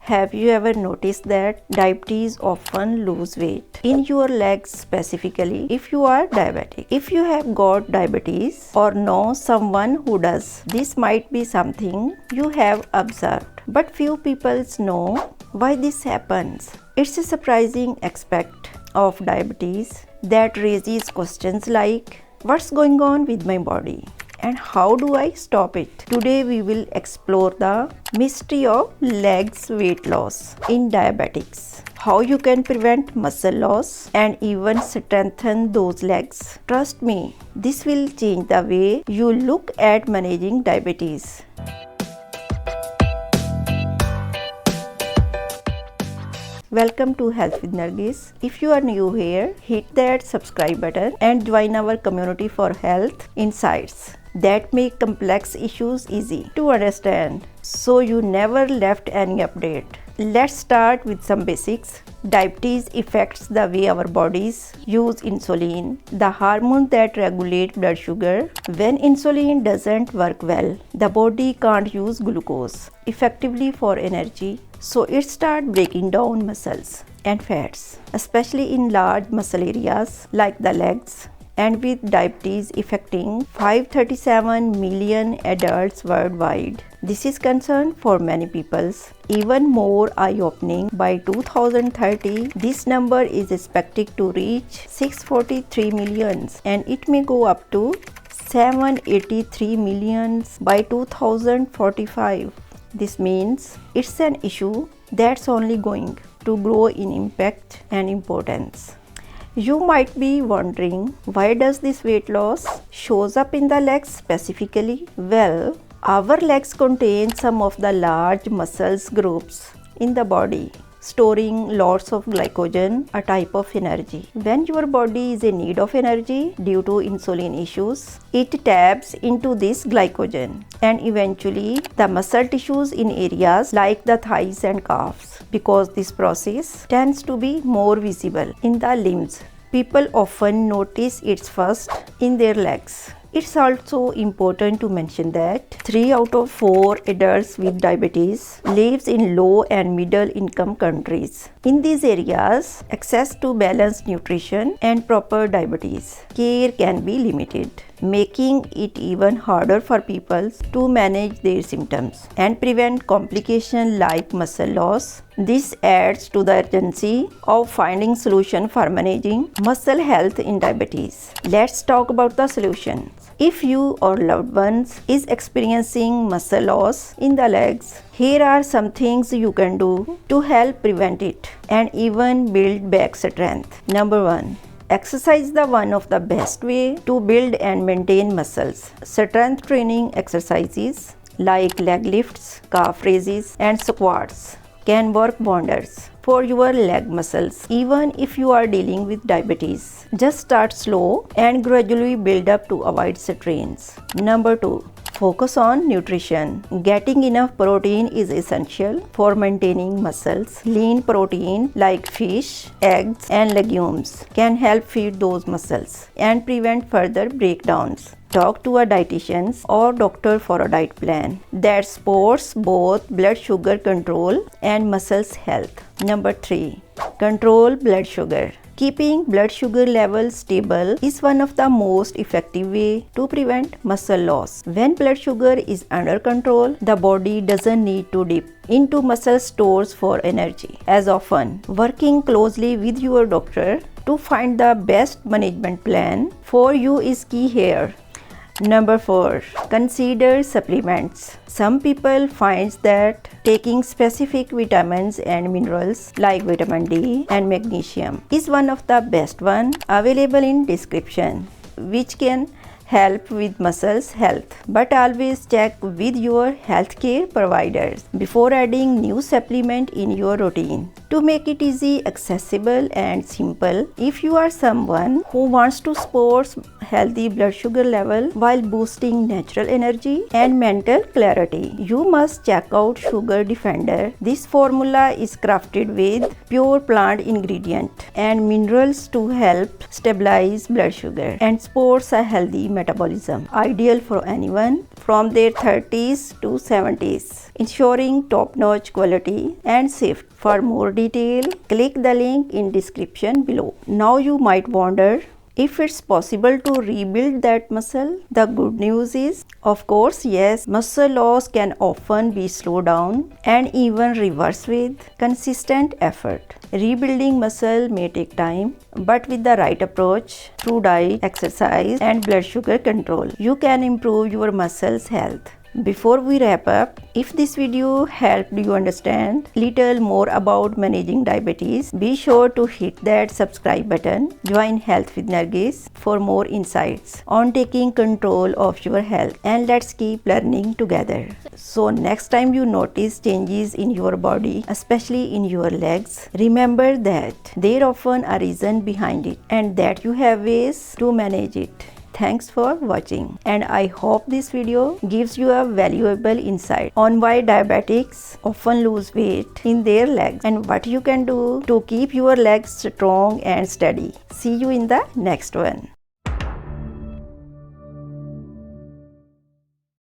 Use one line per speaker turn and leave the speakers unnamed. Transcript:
Have you ever noticed that diabetes often lose weight in your legs, specifically if you are diabetic? If you have got diabetes or know someone who does, this might be something you have observed, but few people know why this happens. It's a surprising aspect of diabetes that raises questions like, what's going on with my body? And how do I stop it? Today we will explore the mystery of legs weight loss in diabetics. How you can prevent muscle loss and even strengthen those legs. Trust me, this will change the way you look at managing diabetes. Welcome to Health with Nargis. If you are new here, hit that subscribe button and join our community for health insights that make complex issues easy to understand, so you never left any update. Let's start with some basics. Diabetes affects the way our bodies use insulin, the hormone that regulates blood sugar. When insulin doesn't work well, the body can't use glucose effectively for energy, so it starts breaking down muscles and fats, especially in large muscle areas like the legs. And with diabetes affecting 537 million adults worldwide, this is concern for many people. Even more eye-opening, by 2030, this number is expected to reach 643 millions and it may go up to 783 millions by 2045. This means it's an issue that's only going to grow in impact and importance. You might be wondering, why does this weight loss shows up in the legs specifically? Well, our legs contain some of the large muscles groups in the body, storing lots of glycogen, a type of energy. When your body is in need of energy due to insulin issues, it taps into this glycogen and eventually the muscle tissues in areas like the thighs and calves. Because this process tends to be more visible in the limbs, people often notice it first in their legs. It's also important to mention that 3 out of 4 adults with diabetes lives in low and middle income countries. In these areas, access to balanced nutrition and proper diabetes care can be limited, making it even harder for people to manage their symptoms and prevent complications like muscle loss. This adds to the urgency of finding solution for managing muscle health in diabetes. Let's talk about the solutions. If you or loved ones is experiencing muscle loss in the legs, here are some things you can do to help prevent it and even build back strength. Number 1. Exercise is one of the best way to build and maintain muscles. Strength training exercises like leg lifts, calf raises, and squats can work wonders for your leg muscles, even if you are dealing with diabetes. Just start slow and gradually build up to avoid strains. Number 2. Focus on nutrition. Getting enough protein is essential for maintaining muscles. Lean protein like fish, eggs, and legumes can help feed those muscles and prevent further breakdowns. Talk to a dietitian or doctor for a diet plan that supports both blood sugar control and muscles health. Number 3. Control blood sugar. Keeping blood sugar levels stable is one of the most effective ways to prevent muscle loss. When blood sugar is under control, the body doesn't need to dip into muscle stores for energy as often. Working closely with your doctor to find the best management plan for you is key here. Number 4. Consider supplements. Some people find that taking specific vitamins and minerals like vitamin D and magnesium is one of the best one available in description, which can help with muscles health. But always check with your healthcare providers before adding new supplement in your routine to make it easy, accessible, and simple. If you are someone who wants to support healthy blood sugar level while boosting natural energy and mental clarity, you must check out Sugar Defender. This formula is crafted with pure plant ingredient and minerals to help stabilize blood sugar and supports a healthy metabolism, ideal for anyone from their 30s to 70s. ensuring top-notch quality and safety. For more detail, click the link in description below. Now you might wonder if it's possible to rebuild that muscle. The good news is, of course, yes, muscle loss can often be slowed down and even reversed with consistent effort. Rebuilding muscle may take time, but with the right approach, through diet, exercise, and blood sugar control, you can improve your muscles' health. Before we wrap up, if this video helped you understand little more about managing diabetes, be sure to hit that subscribe button. Join Health with Nargis for more insights on taking control of your health, and let's keep learning together. So next time you notice changes in your body, especially in your legs, remember that there often a reason behind it and that you have ways to manage it. Thanks for watching, and I hope this video gives you a valuable insight on why diabetics often lose weight in their legs and what you can do to keep your legs strong and steady. See you in the next one.